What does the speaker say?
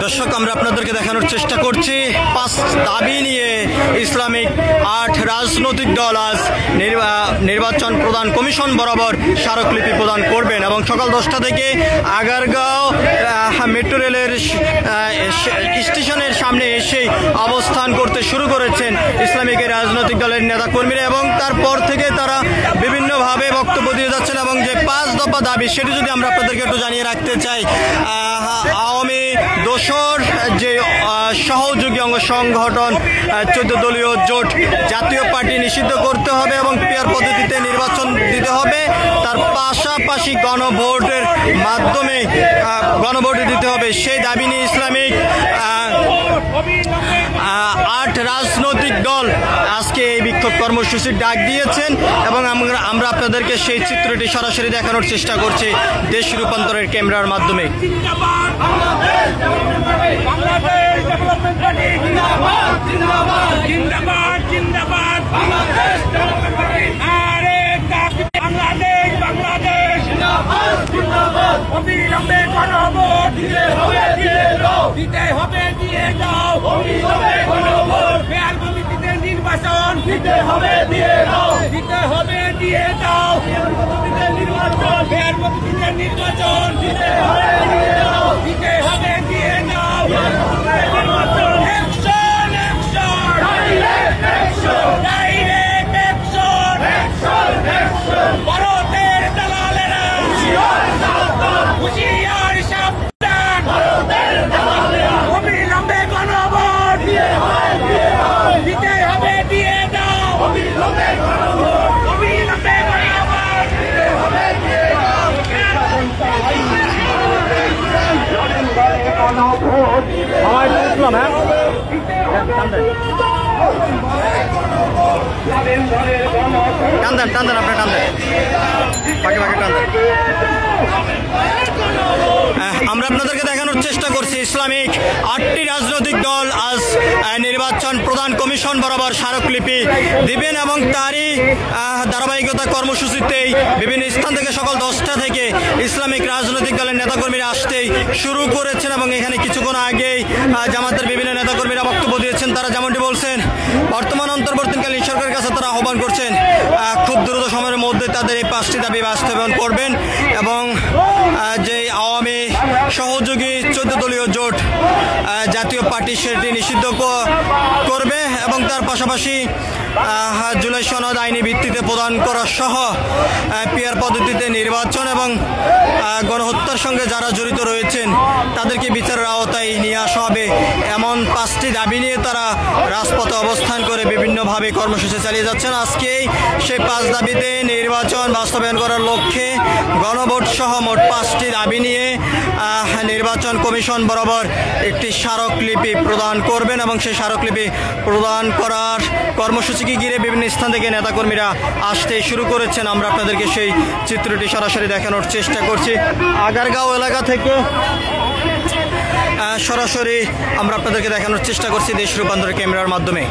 দর্শক, আমরা আপনাদেরকে দেখানোর চেষ্টা করছি 5 দাবি নিয়ে ইসলামিক 8 রাজনৈতিক দল আজ নির্বাচন প্রধান কমিশন বরাবর স্মারকলিপি প্রদান করবেন এবং সকাল 10টা থেকে আগারগাঁও মেট্রো রেলের স্টেশনের সামনে এসে অবস্থান করতে শুরু করেছেন ইসলামিক রাজনৈতিক দলের নেতাকর্মীরা এবং তারপর থেকে তারা বিভিন্নভাবে বক্তব্য দিয়ে যাচ্ছেন এবং যে 5 দফা দাবি সেটি যদি আমরা আপনাদেরকে একটু জানিয়ে রাখতে চাই। আওয়ামী দোসর যে সহযোগী অঙ্গ সংগঠন 14 দলীয় জোট জাতীয় পার্টি নিষিদ্ধ করতে হবে এবং পিয়ার পদ্ধতিতে নির্বাচন দিতে হবে, তার পাশাপাশি গণভোটের মাধ্যমে গণভোট দিতে হবে, সেই দাবি নিয়ে ইসলামিক 8 রাজনৈতিক দল আজকে এই বিক্ষোভ কর্মসূচির ডাক দিয়েছেন এবং আমরা আপনাদেরকে সেই চিত্রটি সরাসরি দেখানোর চেষ্টা করছি দেশ রূপান্তরের ক্যামেরার মাধ্যমে। অবিলম্বে গণভোট দিতে হবে, দিতে হবে, দিয়ে দাও। অবিলম্বে গণভোট, মেয়র কমিটিতে নির্বাচন দিতে হবে, দিয়ে দাও, দিতে হবে, দিয়ে দাও। মেয়র কমিটিতে নির্বাচন, মেয়র কমিটিতে নির্বাচন দিতে হবে, দিয়ে দাও, দিতে হবে, দিয়ে দাও। নির্বাচন action, action, direct action, direct action, action, action. ভারতের দালালেরা হুঁশিয়ার সাবধান, ভারতের দালালেরা অবিলম্বে গণভোট দিতে হবে, দিয়ে দাও। অবিলম্বে গণভোট, অবিলম্বে গণভোট দিতে হবে, দিয়ে দাও। গণভোট হয় বুঝলাম। হ্যাঁ, টান দেন আপনি টান দেন, বাকি টান দেন। আমরা আপনাদেরকে দেখানোর চেষ্টা করছি ইসলামিক 8টি রাজনৈতিক দল আজ নির্বাচন প্রধান কমিশন বরাবর স্মারকলিপি দিবেন এবং তারই ধারাবাহিকতা কর্মসূচিতেই বিভিন্ন স্থান থেকে সকাল 10টা থেকে ইসলামিক রাজনৈতিক দলের নেতাকর্মীরা আসতেই শুরু করেছেন এবং এখানে কিছুক্ষণ আগেই জামাতের বিভিন্ন নেতাকর্মীরা বক্তব্য দিয়েছেন। তারা যেমনটি বলছেন, বর্তমান অন্তর্বর্তীকালীন সরকারের কাছে তারা আহ্বান করছেন খুব দ্রুত সময়ের মধ্যে তাদের এই 5টি দাবি বাস্তবায়ন করবেন এবং যে আওয়ামী সহযোগী 14 দলীয় জোট জাতীয় পার্টি সেটি নিষিদ্ধ করবে এবং তার পাশাপাশি জুলাই সনদ আইনি ভিত্তিতে প্রদান করা সহ পিয়ার পদ্ধতিতে নির্বাচন এবং গণহত্যার সঙ্গে যারা জড়িত রয়েছেন তাদেরকে বিচারের আওতায় নিয়ে আসা হবে, এমন 5টি দাবি নিয়ে তারা রাজপথে অবস্থান করে বিভিন্নভাবে কর্মসূচি চালিয়ে যাচ্ছেন। আজকেই সেই 5 দাবিতে নির্বাচন বাস্তবায়ন করার লক্ষ্যে গণভোট সহ মোট 5টি দাবি নিয়ে নির্বাচন কমিশন বরাবর একটি স্মারকলিপি প্রদান করবেন এবং সেই স্মারকলিপি প্রদান করার কর্মসূচিকে ঘিরে বিভিন্ন স্থান থেকে নেতাকর্মীরা আসতে শুরু করেছেন। আমরা আপনাদেরকে সেই চিত্রটি সরাসরি দেখানোর চেষ্টা করছি আগারগাঁও এলাকা থেকে, সরাসরি আমরা আপনাদেরকে দেখানোর চেষ্টা করছি দেশ রূপান্তরের ক্যামেরার মাধ্যমে।